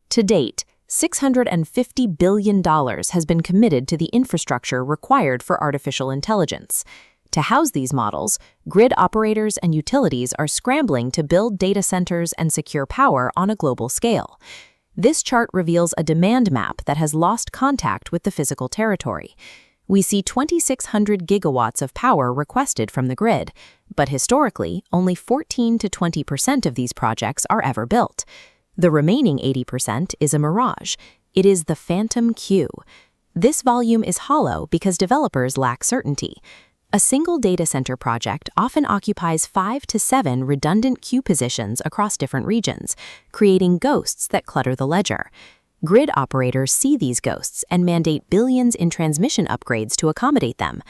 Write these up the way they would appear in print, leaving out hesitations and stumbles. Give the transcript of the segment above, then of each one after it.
To date, $650 billion has been committed to the infrastructure required for artificial intelligence. To house these models, grid operators and utilities are scrambling to build data centers and secure power on a global scale. This chart reveals a demand map that has lost contact with the physical territory. We see 2,600 gigawatts of power requested from the grid, but historically, only 14 to 20% of these projects are ever built. The remaining 80% is a mirage. It is the phantom queue. This volume is hollow because developers lack certainty. A single data center project often occupies 5 to 7 redundant queue positions across different regions, creating ghosts that clutter the ledger. Grid operators see these ghosts and mandate billions in transmission upgrades to accommodate them.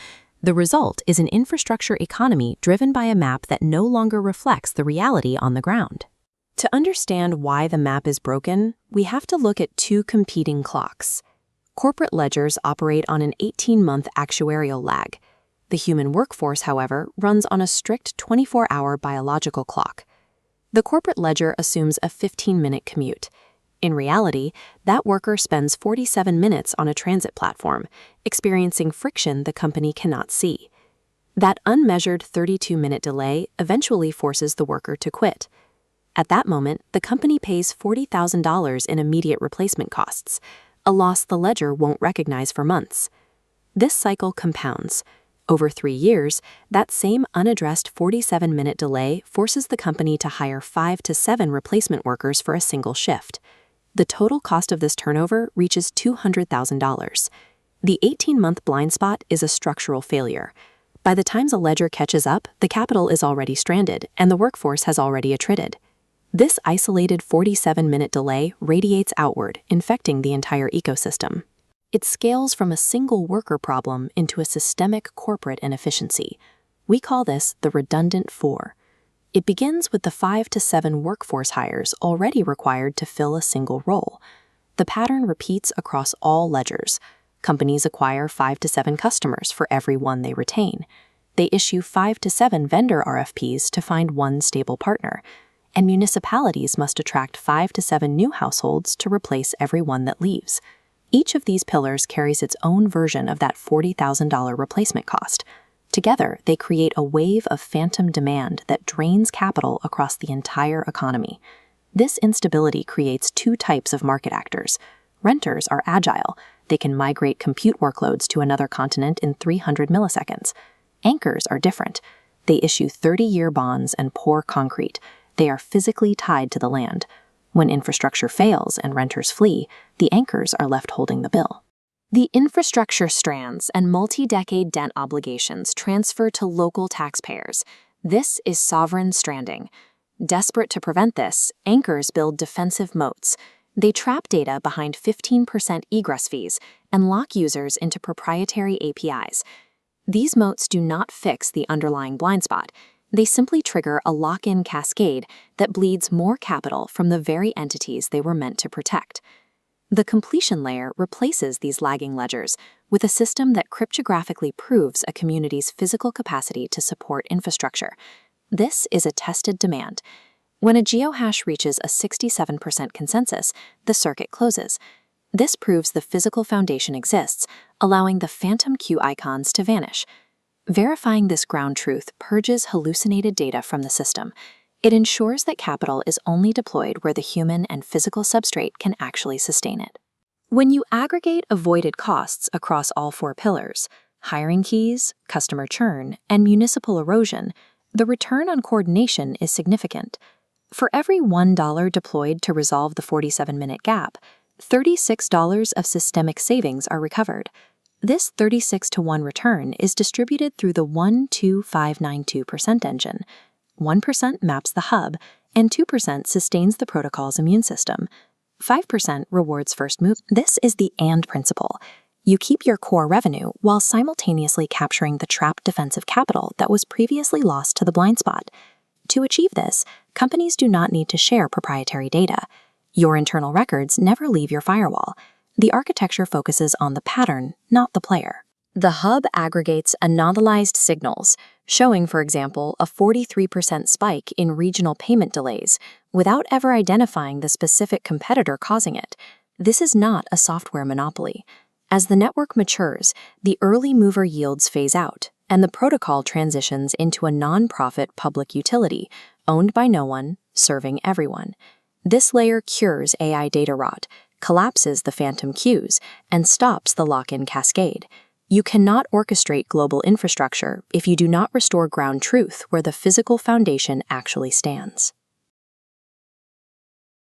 The result is an infrastructure economy driven by a map that no longer reflects the reality on the ground. To understand why the map is broken, we have to look at two competing clocks. Corporate ledgers operate on an 18-month actuarial lag. The human workforce, however, runs on a strict 24-hour biological clock. The corporate ledger assumes a 15-minute commute. In reality, that worker spends 47 minutes on a transit platform, experiencing friction the company cannot see. That unmeasured 32-minute delay eventually forces the worker to quit. At that moment, the company pays $40,000 in immediate replacement costs, a loss the ledger won't recognize for months. This cycle compounds. Over 3 years, that same unaddressed 47-minute delay forces the company to hire 5 to 7 replacement workers for a single shift. The total cost of this turnover reaches $200,000. The 18-month blind spot is a structural failure. By the time the ledger catches up, the capital is already stranded, and the workforce has already attrited. This isolated 47-minute delay radiates outward, infecting the entire ecosystem. It scales from a single worker problem into a systemic corporate inefficiency. We call this the redundant 4. It begins with the 5 to 7 workforce hires already required to fill a single role. The pattern repeats across all ledgers. Companies acquire 5 to 7 customers for every one they retain. They issue 5 to 7 vendor RFPs to find one stable partner. And municipalities must attract 5 to 7 new households to replace every one that leaves. Each of these pillars carries its own version of that $40,000 replacement cost. Together, they create a wave of phantom demand that drains capital across the entire economy. This instability creates two types of market actors. Renters are agile. They can migrate compute workloads to another continent in 300 milliseconds. Anchors are different. They issue 30-year bonds and pour concrete. They are physically tied to the land. When infrastructure fails and renters flee, the anchors are left holding the bill. The infrastructure strands and multi-decade debt obligations transfer to local taxpayers. This is sovereign stranding. Desperate to prevent this, anchors build defensive moats. They trap data behind 15% egress fees and lock users into proprietary APIs. These moats do not fix the underlying blind spot. They simply trigger a lock-in cascade that bleeds more capital from the very entities they were meant to protect. The completion layer replaces these lagging ledgers with a system that cryptographically proves a community's physical capacity to support infrastructure. This is attested demand. When a geohash reaches a 67% consensus, the circuit closes. This proves the physical foundation exists, allowing the phantom queue icons to vanish. Verifying this ground truth purges hallucinated data from the system. It ensures that capital is only deployed where the human and physical substrate can actually sustain it. When you aggregate avoided costs across all 4 pillars, hiring keys, customer churn, and municipal erosion, the return on coordination is significant. For every $1 deployed to resolve the 47-minute gap, $36 of systemic savings are recovered. This 36-to-1 return is distributed through the 1-2-5-9-2% engine. 1% maps the hub, and 2% sustains the protocol's immune system. 5% rewards first move. This is the AND principle. You keep your core revenue while simultaneously capturing the trapped defensive capital that was previously lost to the blind spot. To achieve this, companies do not need to share proprietary data. Your internal records never leave your firewall. The architecture focuses on the pattern, not the player. The hub aggregates anonymized signals, showing, for example, a 43% spike in regional payment delays without ever identifying the specific competitor causing it. This is not a software monopoly. As the network matures, the early mover yields phase out, and the protocol transitions into a non-profit public utility, owned by no one, serving everyone. This layer cures AI data rot, collapses the phantom queues, and stops the lock-in cascade. You cannot orchestrate global infrastructure if you do not restore ground truth where the physical foundation actually stands.